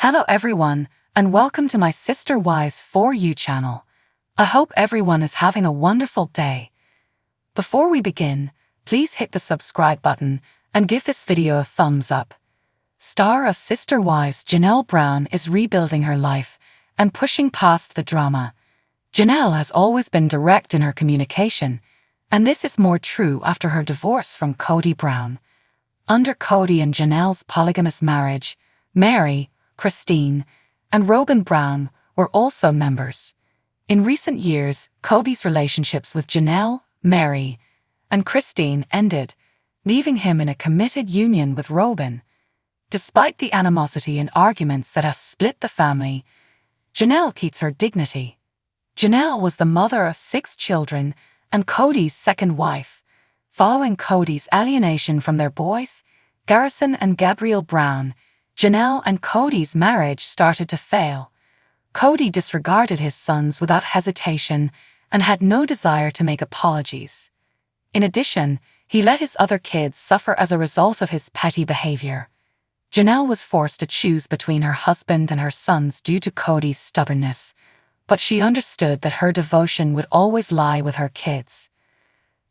Hello everyone, and welcome to my Sister Wives For You channel. I hope everyone is having a wonderful day. Before we begin, please hit the subscribe button and give this video a thumbs up. Star of Sister Wives Janelle Brown is rebuilding her life and pushing past the drama. Janelle has always been direct in her communication, and this is more true after her divorce from Kody Brown. Under Kody and Janelle's polygamous marriage, Meri, Christine, and Robin Brown were also members. In recent years, Kody's relationships with Janelle, Meri, and Christine ended, leaving him in a committed union with Robin. Despite the animosity and arguments that have split the family, Janelle keeps her dignity. Janelle was the mother of 6 children and Kody's second wife. Following Kody's alienation from their boys, Garrison and Gabrielle Brown, Janelle and Kody's marriage started to fail. Kody disregarded his sons without hesitation and had no desire to make apologies. In addition, he let his other kids suffer as a result of his petty behavior. Janelle was forced to choose between her husband and her sons due to Kody's stubbornness, but she understood that her devotion would always lie with her kids.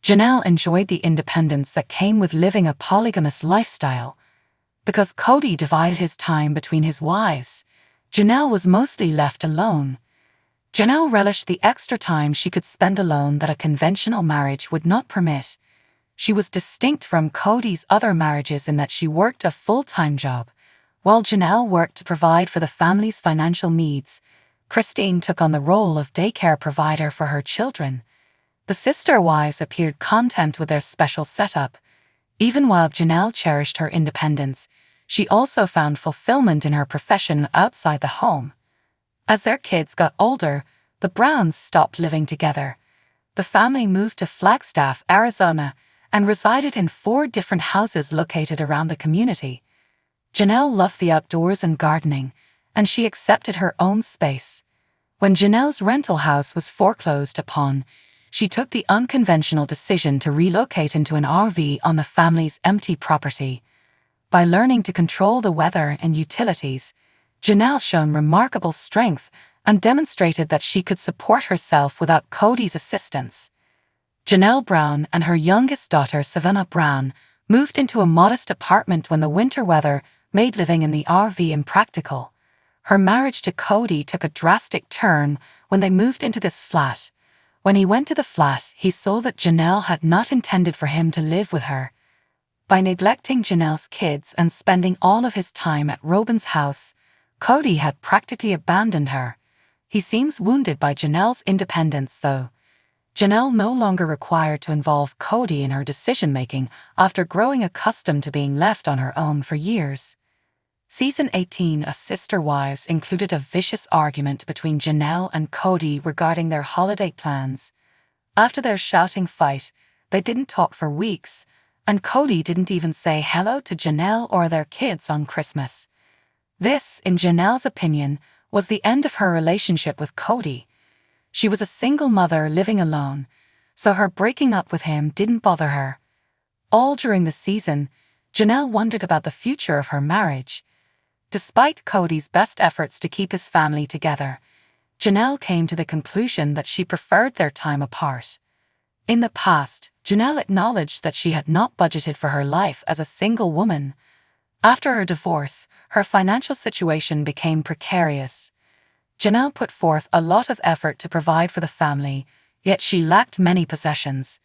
Janelle enjoyed the independence that came with living a polygamous lifestyle. Because Kody divided his time between his wives, Janelle was mostly left alone. Janelle relished the extra time she could spend alone that a conventional marriage would not permit. She was distinct from Kody's other marriages in that she worked a full-time job. While Janelle worked to provide for the family's financial needs, Christine took on the role of daycare provider for her children. The sister wives appeared content with their special setup. Even while Janelle cherished her independence, she also found fulfillment in her profession outside the home. As their kids got older, the Browns stopped living together. The family moved to Flagstaff, Arizona, and resided in 4 different houses located around the community. Janelle loved the outdoors and gardening, and she accepted her own space. When Janelle's rental house was foreclosed upon, she took the unconventional decision to relocate into an RV on the family's empty property. By learning to control the weather and utilities, Janelle showed remarkable strength and demonstrated that she could support herself without Kody's assistance. Janelle Brown and her youngest daughter Savannah Brown moved into a modest apartment when the winter weather made living in the RV impractical. Her marriage to Kody took a drastic turn when they moved into this flat. When he went to the flat, he saw that Janelle had not intended for him to live with her. By neglecting Janelle's kids and spending all of his time at Robin's house, Kody had practically abandoned her. He seems wounded by Janelle's independence, though. Janelle no longer required to involve Kody in her decision-making after growing accustomed to being left on her own for years. Season 18 of Sister Wives included a vicious argument between Janelle and Kody regarding their holiday plans. After their shouting fight, they didn't talk for weeks, and Kody didn't even say hello to Janelle or their kids on Christmas. This, in Janelle's opinion, was the end of her relationship with Kody. She was a single mother living alone, so her breaking up with him didn't bother her. All during the season, Janelle wondered about the future of her marriage. Despite Kody's best efforts to keep his family together, Janelle came to the conclusion that she preferred their time apart. In the past, Janelle acknowledged that she had not budgeted for her life as a single woman. After her divorce, her financial situation became precarious. Janelle put forth a lot of effort to provide for the family, yet she lacked many possessions.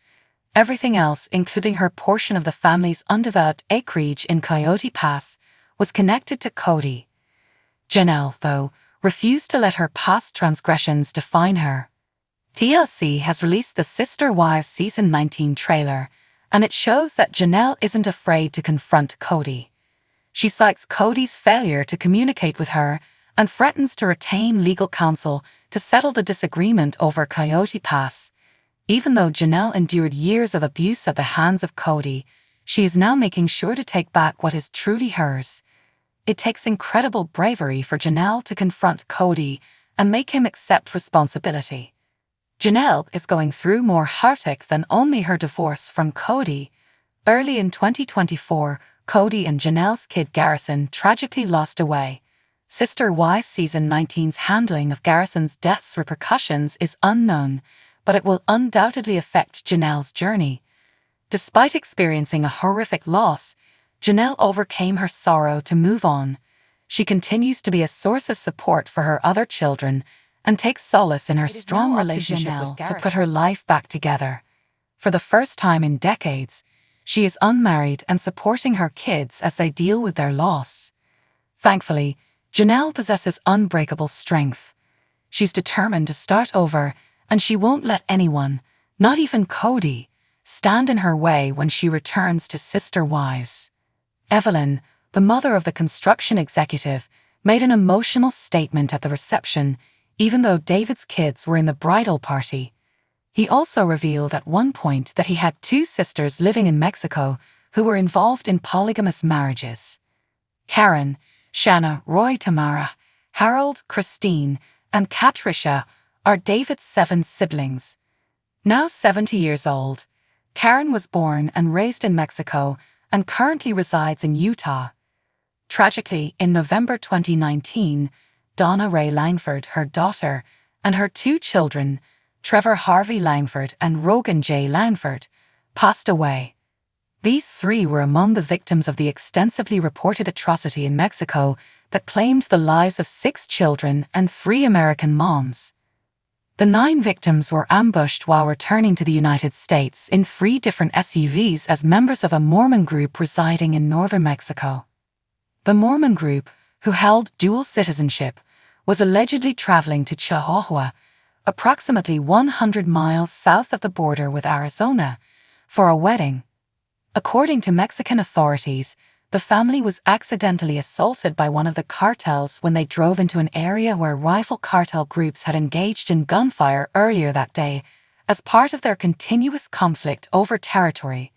Everything else, including her portion of the family's undeveloped acreage in Coyote Pass, was connected to Kody. Janelle, though, refused to let her past transgressions define her. TLC has released the Sister Wives Season 19 trailer, and it shows that Janelle isn't afraid to confront Kody. She cites Kody's failure to communicate with her and threatens to retain legal counsel to settle the disagreement over Coyote Pass. Even though Janelle endured years of abuse at the hands of Kody, she is now making sure to take back what is truly hers. It takes incredible bravery for Janelle to confront Kody and make him accept responsibility. Janelle is going through more heartache than only her divorce from Kody. Early in 2024, Kody and Janelle's kid Garrison tragically lost away. Sister Wives Season 19's handling of Garrison's death's repercussions is unknown, but it will undoubtedly affect Janelle's journey. Despite experiencing a horrific loss, Janelle overcame her sorrow to move on. She continues to be a source of support for her other children and takes solace in her strong relationship with Garrison to put her life back together. For the first time in decades, she is unmarried and supporting her kids as they deal with their loss. Thankfully, Janelle possesses unbreakable strength. She's determined to start over, and she won't let anyone, not even Kody, stand in her way when she returns to Sister Wives. Evelyn, the mother of the construction executive, made an emotional statement at the reception, even though David's kids were in the bridal party. He also revealed at one point that he had 2 sisters living in Mexico who were involved in polygamous marriages. Karen, Shanna, Roy, Tamara, Harold, Christine, and Katricia are David's 7 siblings. Now 70 years old, Karen was born and raised in Mexico and currently resides in Utah. Tragically, in November 2019, Donna Ray Langford, her daughter, and her 2 children, Trevor Harvey Langford and Rogan J. Langford, passed away. These 3 were among the victims of the extensively reported atrocity in Mexico that claimed the lives of 6 children and 3 American moms. The 9 victims were ambushed while returning to the United States in 3 different SUVs as members of a Mormon group residing in northern Mexico. The Mormon group, who held dual citizenship, was allegedly traveling to Chihuahua, approximately 100 miles south of the border with Arizona, for a wedding. According to Mexican authorities, the family was accidentally assaulted by one of the cartels when they drove into an area where rival cartel groups had engaged in gunfire earlier that day, as part of their continuous conflict over territory.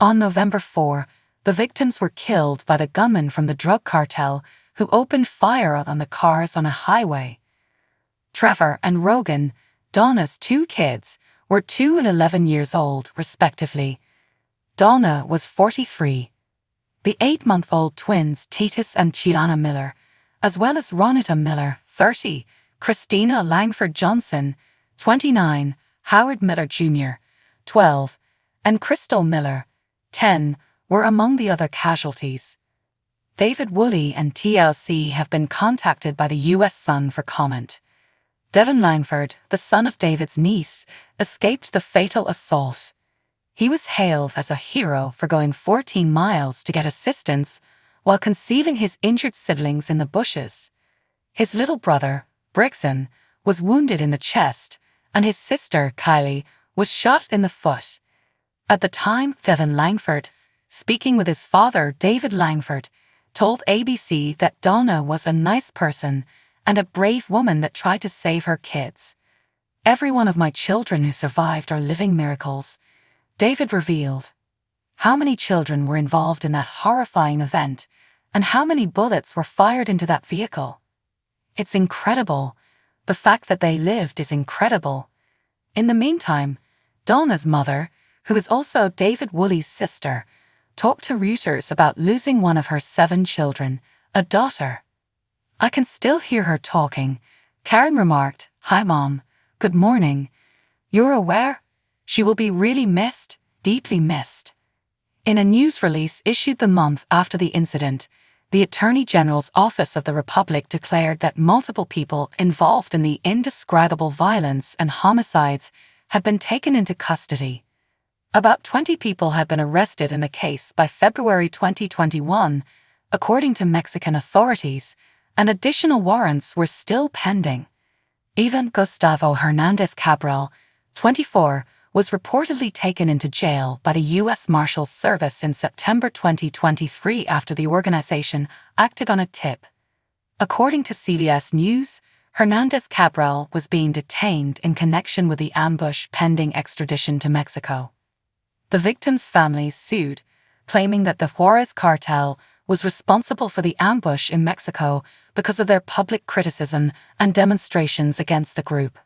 On November 4, the victims were killed by the gunman from the drug cartel who opened fire on the cars on a highway. Trevor and Rogan, Donna's 2 kids, were 2 and 11 years old, respectively. Donna was 43. The 8-month-old twins Titus and Chiana Miller, as well as Ronita Miller, 30, Christina Langford Johnson, 29, Howard Miller Jr., 12, and Crystal Miller, 10, were among the other casualties. David Woolley and TLC have been contacted by the U.S. Sun for comment. Devin Langford, the son of David's niece, escaped the fatal assault. He was hailed as a hero for going 14 miles to get assistance while concealing his injured siblings in the bushes. His little brother, Brixon, was wounded in the chest, and his sister, Kylie, was shot in the foot. At the time, Devin Langford, speaking with his father, David Langford, told ABC that Donna was a nice person and a brave woman that tried to save her kids. "Every one of my children who survived are living miracles," David revealed. How many children were involved in that horrifying event, and how many bullets were fired into that vehicle? It's incredible. The fact that they lived is incredible. In the meantime, Donna's mother, who is also David Woolley's sister, talked to Reuters about losing one of her 7 children, a daughter. "I can still hear her talking," Karen remarked. "Hi, Mom. Good morning. You're aware? She will be really missed, deeply missed." In a news release issued the month after the incident, the Attorney General's Office of the Republic declared that multiple people involved in the indescribable violence and homicides had been taken into custody. About 20 people had been arrested in the case by February 2021, according to Mexican authorities, and additional warrants were still pending. Even Gustavo Hernandez Cabral, 24, was reportedly taken into jail by the U.S. Marshals Service in September 2023 after the organization acted on a tip. According to CBS News, Hernandez Cabral was being detained in connection with the ambush pending extradition to Mexico. The victims' families sued, claiming that the Juarez cartel was responsible for the ambush in Mexico because of their public criticism and demonstrations against the group.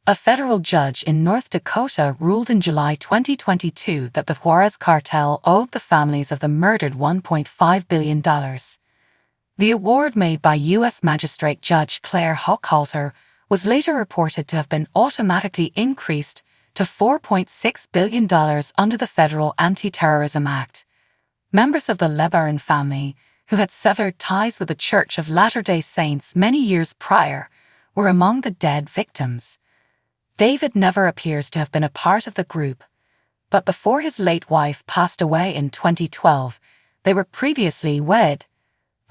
A federal judge in North Dakota ruled in July 2022 that the Juarez cartel owed the families of the murdered $1.5 billion. The award made by U.S. Magistrate Judge Claire Hochhalter was later reported to have been automatically increased to $4.6 billion under the Federal Anti-Terrorism Act. Members of the LeBaron family, who had severed ties with the Church of Latter-day Saints many years prior, were among the dead victims. David never appears to have been a part of the group, but before his late wife passed away in 2012, they were previously wed.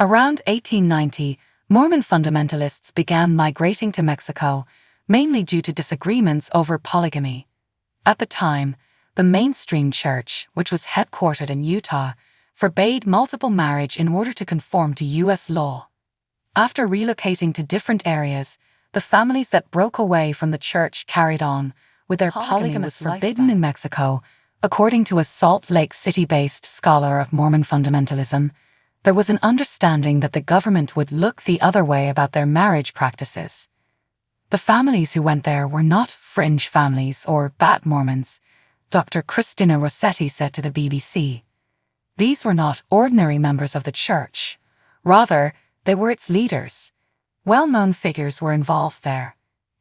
Around 1890, Mormon fundamentalists began migrating to Mexico, mainly due to disagreements over polygamy. At the time, the mainstream church, which was headquartered in Utah, forbade multiple marriage in order to conform to U.S. law. After relocating to different areas, the families that broke away from the church carried on, with their polygamy was forbidden in Mexico. According to a Salt Lake City-based scholar of Mormon fundamentalism, there was an understanding that the government would look the other way about their marriage practices. The families who went there were not fringe families or bad Mormons, Dr. Christina Rossetti said to the BBC. These were not ordinary members of the church. Rather, they were its leaders. Well-known figures were involved there.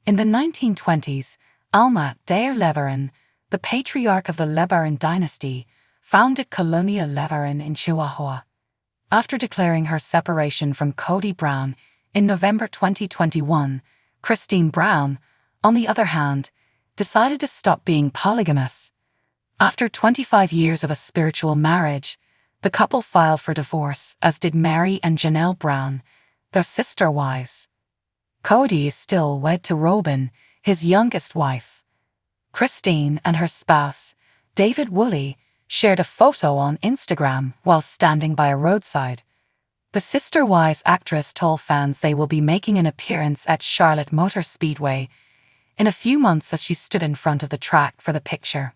In the 1920s, Alma Dayer LeBaron, the patriarch of the LeBaron dynasty, founded Colonia LeBaron in Chihuahua. After declaring her separation from Kody Brown in November 2021, Christine Brown, on the other hand, decided to stop being polygamous. After 25 years of a spiritual marriage, the couple filed for divorce, as did Meri and Janelle Brown, their sister wives. Kody is still wed to Robin, his youngest wife. Christine and her spouse, David Woolley, shared a photo on Instagram while standing by a roadside. The Sister Wives actress told fans they will be making an appearance at Charlotte Motor Speedway in a few months as she stood in front of the track for the picture.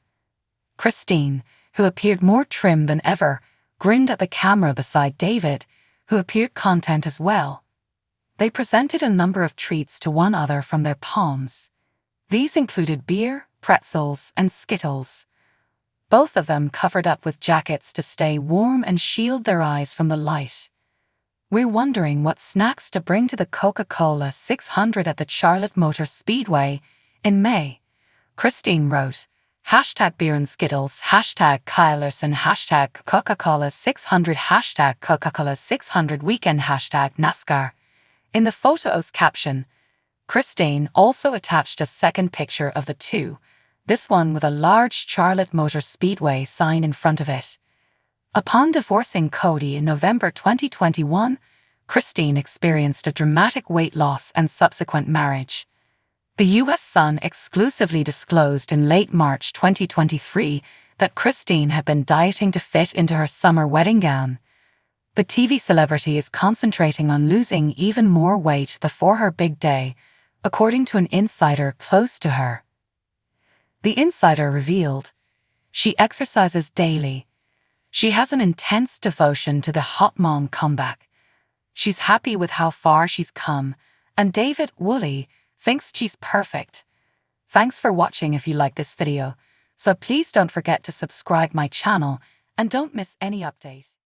Christine, who appeared more trim than ever, grinned at the camera beside David, who appeared content as well. They presented a number of treats to one another from their palms. These included beer, pretzels, and Skittles. Both of them covered up with jackets to stay warm and shield their eyes from the light. We're wondering what snacks to bring to the Coca-Cola 600 at the Charlotte Motor Speedway in May. Christine wrote, #beer and Skittles, #Kylerson, #Coca-Cola 600, #Coca-Cola 600 weekend, #NASCAR. In the photo's caption, Christine also attached a second picture of the two, this one with a large Charlotte Motor Speedway sign in front of it. Upon divorcing Kody in November 2021, Christine experienced a dramatic weight loss and subsequent marriage. The U.S. Sun exclusively disclosed in late March 2023 that Christine had been dieting to fit into her summer wedding gown. The TV celebrity is concentrating on losing even more weight before her big day, according to an insider close to her. The insider revealed, she exercises daily. She has an intense devotion to the hot mom comeback. She's happy with how far she's come, and David Woolley thinks she's perfect. Thanks for watching. If you like this video, so please don't forget to subscribe my channel and don't miss any update.